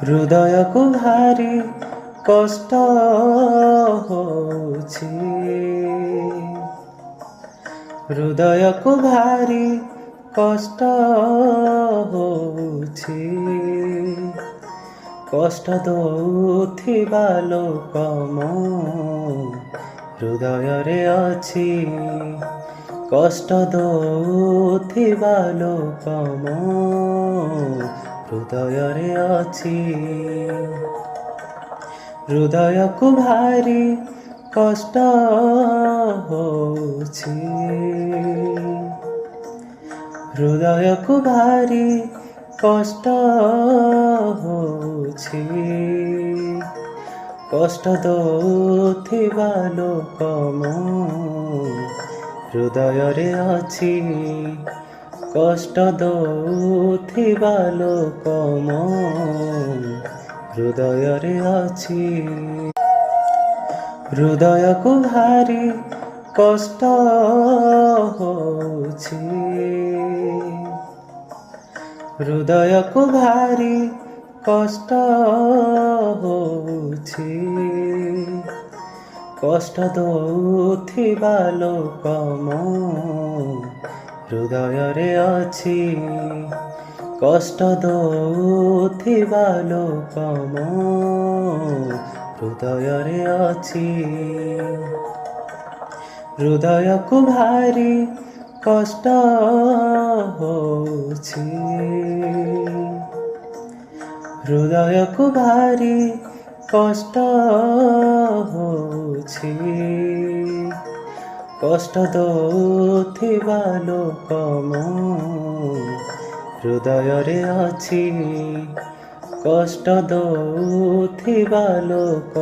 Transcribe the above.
ହୃଦୟକୁ ଭାରି କଷ୍ଟ ହଉଛି, ହୃଦୟକୁ ଭାରି କଷ୍ଟ ହଉଛି, କଷ୍ଟ ଦଉଥିବା ଲୋକ ମୋ ହୃଦୟରେ ଅଛି, କଷ୍ଟ ଦଉଥିବା ଲୋକ ମୋ ହୃଦୟରେ ଅଛି। ହୃଦୟକୁ ଭାରି କଷ୍ଟ ହଉଛି, ହୃଦୟକୁ ଭାରି କଷ୍ଟ ହଉଛି, କଷ୍ଟ ଦଉଥିବା ଲୋକ ମୋ ହୃଦୟରେ ଅଛି, କଷ୍ଟ ଦଉଥିବା ଲୋକ ମୋ ହୃଦୟରେ ଅଛି। ହୃଦୟକୁ ଭାରି କଷ୍ଟ ହଉଛି, ହୃଦୟକୁ ଭାରି କଷ୍ଟ ହଉଛି, କଷ୍ଟ ଦଉଥିବା ଲୋକ ମୋ ହୃଦୟରେ ଅଛି, କଷ୍ଟ ଦଉଥିବା ଲୋକ ମୋ ହୃଦୟରେ ଅଛି। ହୃଦୟକୁ ଭାରି କଷ୍ଟ ହଉଛି, ହୃଦୟକୁ ଭାରି କଷ୍ଟ ହଉଛି, କଷ୍ଟ ଦଉଥିବା ଲୋକ ମୋ ହୃଦୟରେ ଅଛି, କଷ୍ଟ ଦଉଥିବା ଲୋକ